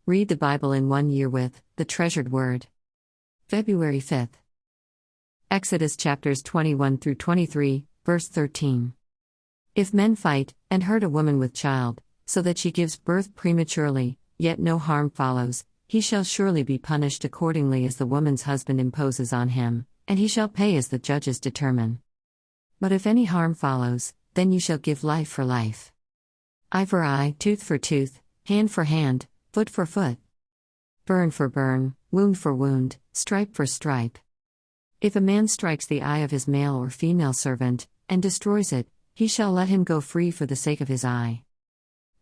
Read the Bible in 1 year with The Treasured Word. February 5th. Exodus chapters 21 through 23, verse 13. If men fight, and hurt a woman with child, so that she gives birth prematurely, yet no harm follows, he shall surely be punished accordingly as the woman's husband imposes on him, and he shall pay as the judges determine. But if any harm follows, then you shall give life for life. Eye for eye, tooth for tooth, hand for hand, foot for foot. Burn for burn, wound for wound, stripe for stripe. If a man strikes the eye of his male or female servant, and destroys it, he shall let him go free for the sake of his eye.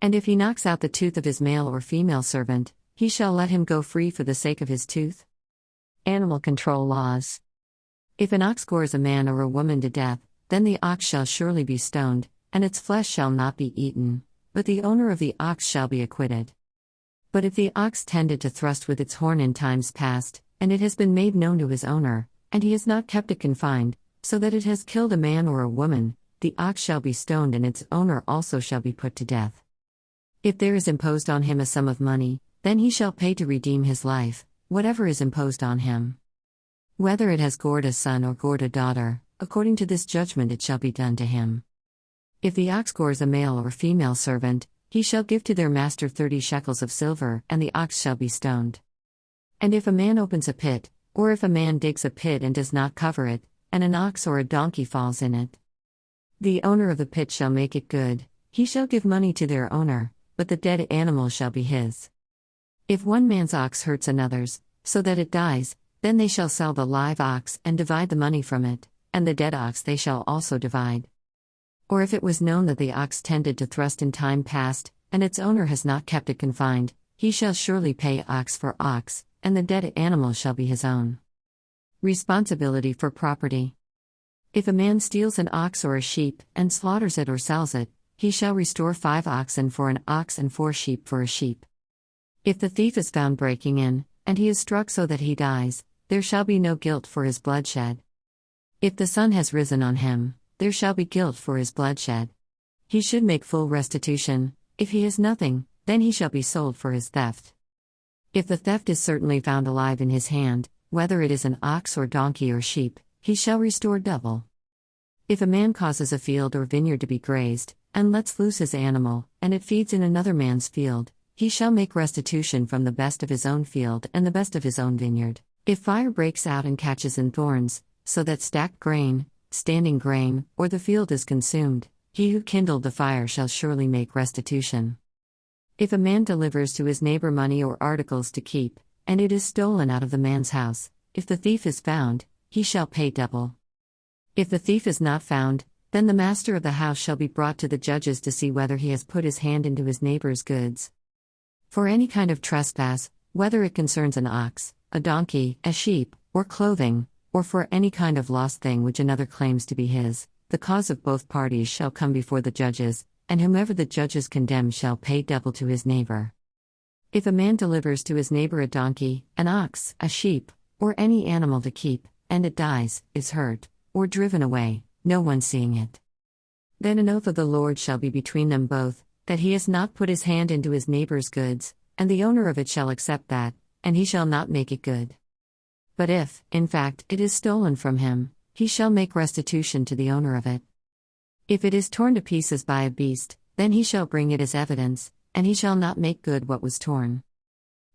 And if he knocks out the tooth of his male or female servant, he shall let him go free for the sake of his tooth. Animal control laws. If an ox gores a man or a woman to death, then the ox shall surely be stoned, and its flesh shall not be eaten, but the owner of the ox shall be acquitted. But if the ox tended to thrust with its horn in times past, and it has been made known to his owner, and he has not kept it confined, so that it has killed a man or a woman, the ox shall be stoned and its owner also shall be put to death. If there is imposed on him a sum of money, then he shall pay to redeem his life, whatever is imposed on him. Whether it has gored a son or gored a daughter, according to this judgment it shall be done to him. If the ox gores a male or female servant, he shall give to their master 30 shekels of silver, and the ox shall be stoned. And if a man opens a pit, or if a man digs a pit and does not cover it, and an ox or a donkey falls in it, the owner of the pit shall make it good, he shall give money to their owner, but the dead animal shall be his. If one man's ox hurts another's, so that it dies, then they shall sell the live ox and divide the money from it, and the dead ox they shall also divide. Or if it was known that the ox tended to thrust in time past, and its owner has not kept it confined, he shall surely pay ox for ox, and the dead animal shall be his own. Responsibility for property. If a man steals an ox or a sheep, and slaughters it or sells it, he shall restore 5 oxen for an ox and 4 sheep for a sheep. If the thief is found breaking in, and he is struck so that he dies, there shall be no guilt for his bloodshed. If the sun has risen on him, there shall be guilt for his bloodshed. He should make full restitution. If he has nothing, then he shall be sold for his theft. If the theft is certainly found alive in his hand, whether it is an ox or donkey or sheep, he shall restore double. If a man causes a field or vineyard to be grazed, and lets loose his animal, and it feeds in another man's field, he shall make restitution from the best of his own field and the best of his own vineyard. If fire breaks out and catches in thorns, so that stacked grain, standing grain, or the field is consumed, he who kindled the fire shall surely make restitution. If a man delivers to his neighbor money or articles to keep, and it is stolen out of the man's house, if the thief is found, he shall pay double. If the thief is not found, then the master of the house shall be brought to the judges to see whether he has put his hand into his neighbor's goods. For any kind of trespass, whether it concerns an ox, a donkey, a sheep, or clothing, or for any kind of lost thing which another claims to be his, the cause of both parties shall come before the judges, and whomever the judges condemn shall pay double to his neighbor. If a man delivers to his neighbor a donkey, an ox, a sheep, or any animal to keep, and it dies, is hurt, or driven away, no one seeing it, then an oath of the Lord shall be between them both, that he has not put his hand into his neighbor's goods, and the owner of it shall accept that, and he shall not make it good. But if, in fact, it is stolen from him, he shall make restitution to the owner of it. If it is torn to pieces by a beast, then he shall bring it as evidence, and he shall not make good what was torn.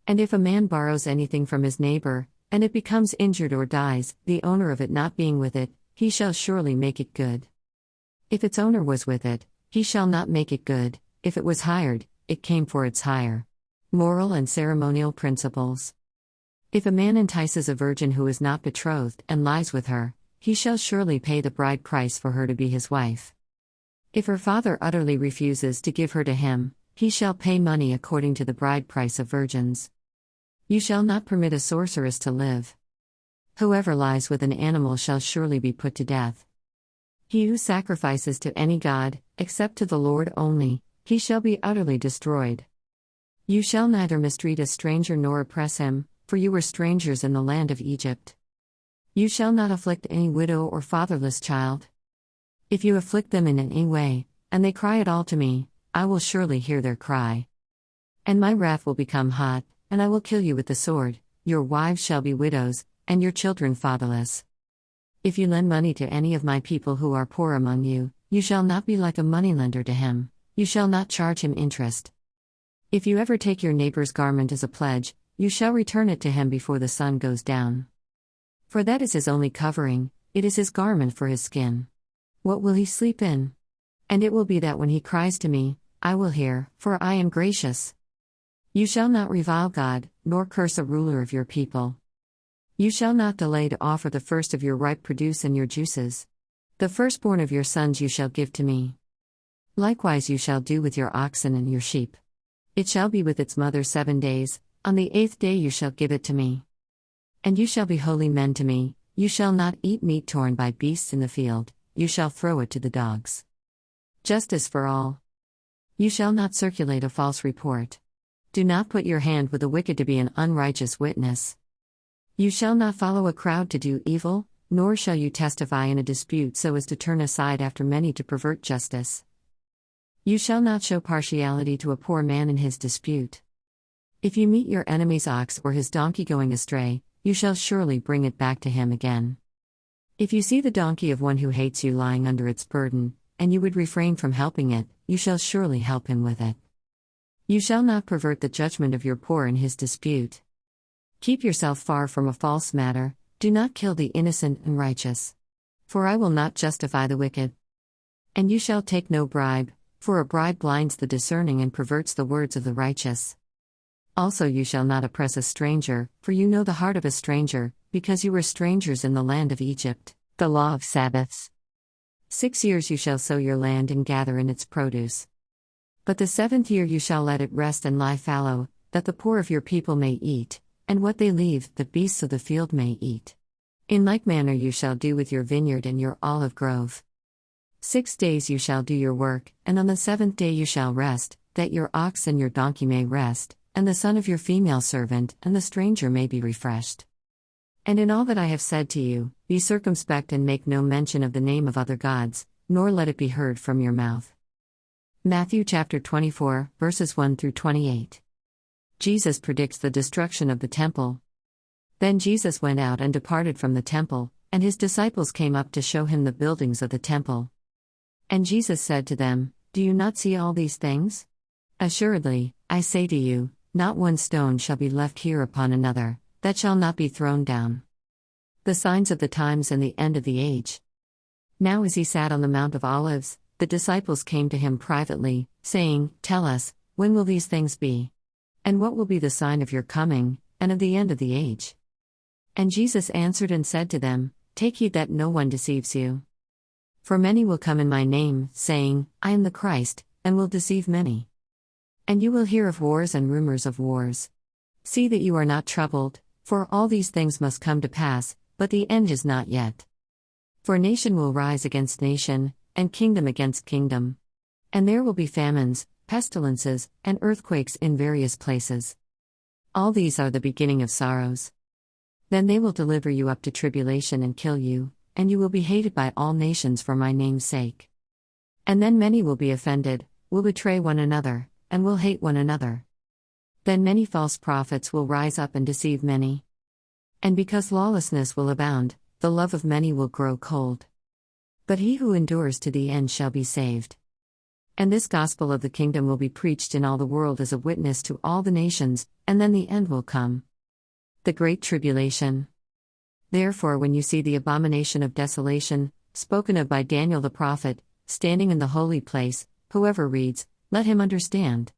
And if a man borrows anything from his neighbor, and it becomes injured or dies, the owner of it not being with it, he shall surely make it good. If its owner was with it, he shall not make it good. If it was hired, it came for its hire. Moral and ceremonial principles. If a man entices a virgin who is not betrothed and lies with her, he shall surely pay the bride price for her to be his wife. If her father utterly refuses to give her to him, he shall pay money according to the bride price of virgins. You shall not permit a sorceress to live. Whoever lies with an animal shall surely be put to death. He who sacrifices to any god, except to the Lord only, he shall be utterly destroyed. You shall neither mistreat a stranger nor oppress him, for you were strangers in the land of Egypt. You shall not afflict any widow or fatherless child. If you afflict them in any way, and they cry at all to me, I will surely hear their cry. And my wrath will become hot, and I will kill you with the sword, your wives shall be widows, and your children fatherless. If you lend money to any of my people who are poor among you, you shall not be like a moneylender to him, you shall not charge him interest. If you ever take your neighbor's garment as a pledge, you shall return it to him before the sun goes down. For that is his only covering, it is his garment for his skin. What will he sleep in? And it will be that when he cries to me, I will hear, for I am gracious. You shall not revile God, nor curse a ruler of your people. You shall not delay to offer the first of your ripe produce and your juices. The firstborn of your sons you shall give to me. Likewise you shall do with your oxen and your sheep. It shall be with its mother 7 days, on the 8th day you shall give it to me. And you shall be holy men to me, you shall not eat meat torn by beasts in the field, you shall throw it to the dogs. Justice for all. You shall not circulate a false report. Do not put your hand with the wicked to be an unrighteous witness. You shall not follow a crowd to do evil, nor shall you testify in a dispute so as to turn aside after many to pervert justice. You shall not show partiality to a poor man in his dispute. If you meet your enemy's ox or his donkey going astray, you shall surely bring it back to him again. If you see the donkey of one who hates you lying under its burden, and you would refrain from helping it, you shall surely help him with it. You shall not pervert the judgment of your poor in his dispute. Keep yourself far from a false matter, do not kill the innocent and righteous. For I will not justify the wicked. And you shall take no bribe, for a bribe blinds the discerning and perverts the words of the righteous. Also you shall not oppress a stranger, for you know the heart of a stranger, because you were strangers in the land of Egypt. The law of Sabbaths. 6 years you shall sow your land and gather in its produce. But the 7th year you shall let it rest and lie fallow, that the poor of your people may eat, and what they leave, the beasts of the field may eat. In like manner you shall do with your vineyard and your olive grove. 6 days you shall do your work, and on the 7th day you shall rest, that your ox and your donkey may rest, and the son of your female servant and the stranger may be refreshed. And in all that I have said to you, be circumspect and make no mention of the name of other gods, nor let it be heard from your mouth. Matthew chapter 24, verses 1 through 28. Jesus predicts the destruction of the temple. Then Jesus went out and departed from the temple, and his disciples came up to show him the buildings of the temple. And Jesus said to them, Do you not see all these things? Assuredly, I say to you, not one stone shall be left here upon another, that shall not be thrown down. The signs of the times and the end of the age. Now as he sat on the Mount of Olives, the disciples came to him privately, saying, Tell us, when will these things be? And what will be the sign of your coming, and of the end of the age? And Jesus answered and said to them, Take heed that no one deceives you. For many will come in my name, saying, I am the Christ, and will deceive many. And you will hear of wars and rumors of wars. See that you are not troubled, for all these things must come to pass, but the end is not yet. For nation will rise against nation, and kingdom against kingdom. And there will be famines, pestilences, and earthquakes in various places. All these are the beginning of sorrows. Then they will deliver you up to tribulation and kill you, and you will be hated by all nations for my name's sake. And then many will be offended, will betray one another, and will hate one another. Then many false prophets will rise up and deceive many. And because lawlessness will abound, the love of many will grow cold. But he who endures to the end shall be saved. And this gospel of the kingdom will be preached in all the world as a witness to all the nations, and then the end will come. The Great Tribulation. Therefore when you see the abomination of desolation, spoken of by Daniel the prophet, standing in the holy place, whoever reads, let him understand.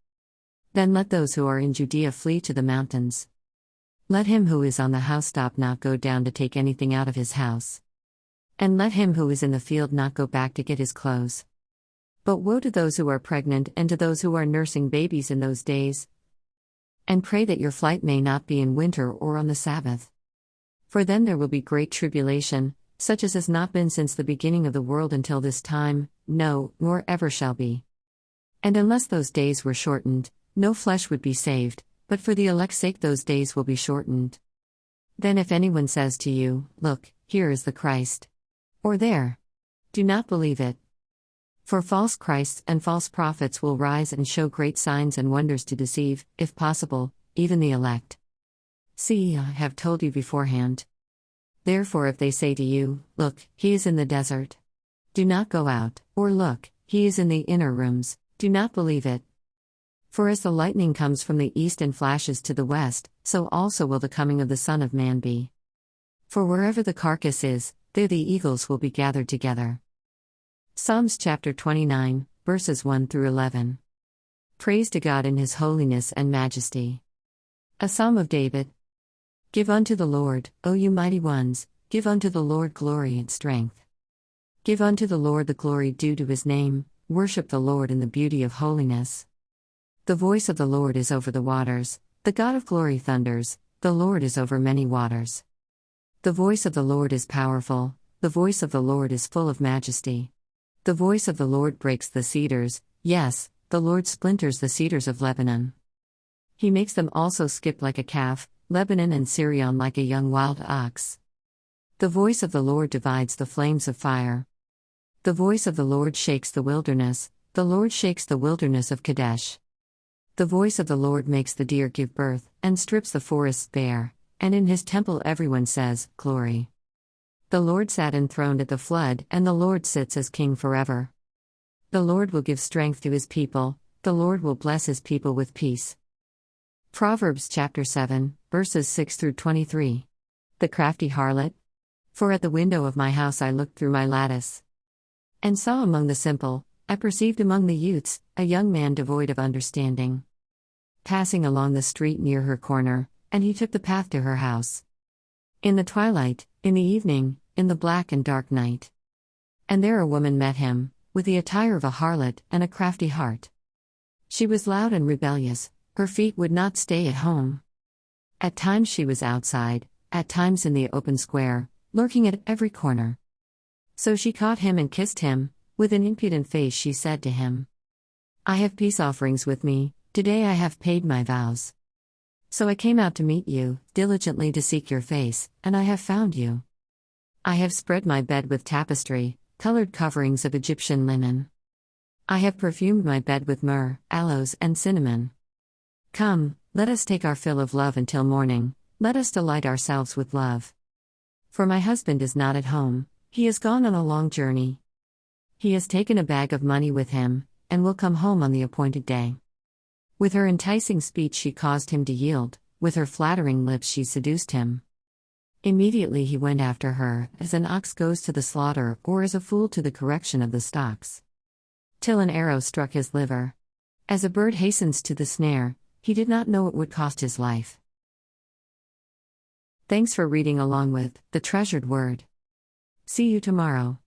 Then let those who are in Judea flee to the mountains. Let him who is on the housetop not go down to take anything out of his house. And let him who is in the field not go back to get his clothes. But woe to those who are pregnant and to those who are nursing babies in those days. And pray that your flight may not be in winter or on the Sabbath. For then there will be great tribulation, such as has not been since the beginning of the world until this time, no, nor ever shall be. And unless those days were shortened, no flesh would be saved, but for the elect's sake those days will be shortened. Then if anyone says to you, Look, here is the Christ, or there, do not believe it. For false Christs and false prophets will rise and show great signs and wonders to deceive, if possible, even the elect. See, I have told you beforehand. Therefore, if they say to you, Look, he is in the desert, do not go out, or look, he is in the inner rooms, do not believe it. For as the lightning comes from the east and flashes to the west, so also will the coming of the Son of Man be. For wherever the carcass is, there the eagles will be gathered together. Psalms chapter 29, verses 1 through 11. Praise to God in his holiness and majesty. A Psalm of David. Give unto the Lord, O you mighty ones, give unto the Lord glory and strength. Give unto the Lord the glory due to his name, worship the Lord in the beauty of holiness. The voice of the Lord is over the waters, the God of glory thunders, the Lord is over many waters. The voice of the Lord is powerful, the voice of the Lord is full of majesty. The voice of the Lord breaks the cedars, yes, the Lord splinters the cedars of Lebanon. He makes them also skip like a calf, Lebanon and Sirion like a young wild ox. The voice of the Lord divides the flames of fire. The voice of the Lord shakes the wilderness, the Lord shakes the wilderness of Kadesh. The voice of the Lord makes the deer give birth, and strips the forests bare, and in his temple everyone says, Glory. The Lord sat enthroned at the flood, and the Lord sits as king forever. The Lord will give strength to his people, the Lord will bless his people with peace. Proverbs chapter 7, verses 6 through 23. The crafty harlot. For at the window of my house I looked through my lattice, and saw among the simple, I perceived among the youths, a young man devoid of understanding, passing along the street near her corner, and he took the path to her house. In the twilight, in the evening, in the black and dark night. And there a woman met him, with the attire of a harlot and a crafty heart. She was loud and rebellious, her feet would not stay at home. At times she was outside, at times in the open square, lurking at every corner. So she caught him and kissed him, with an impudent face she said to him, I have peace offerings with me, today I have paid my vows. So I came out to meet you, diligently to seek your face, and I have found you. I have spread my bed with tapestry, colored coverings of Egyptian linen. I have perfumed my bed with myrrh, aloes, and cinnamon. Come, let us take our fill of love until morning, let us delight ourselves with love. For my husband is not at home, he has gone on a long journey. He has taken a bag of money with him, and will come home on the appointed day. With her enticing speech she caused him to yield, with her flattering lips she seduced him. Immediately he went after her, as an ox goes to the slaughter, or as a fool to the correction of the stocks. Till an arrow struck his liver. As a bird hastens to the snare, he did not know it would cost his life. Thanks for reading along with The Treasured Word. See you tomorrow.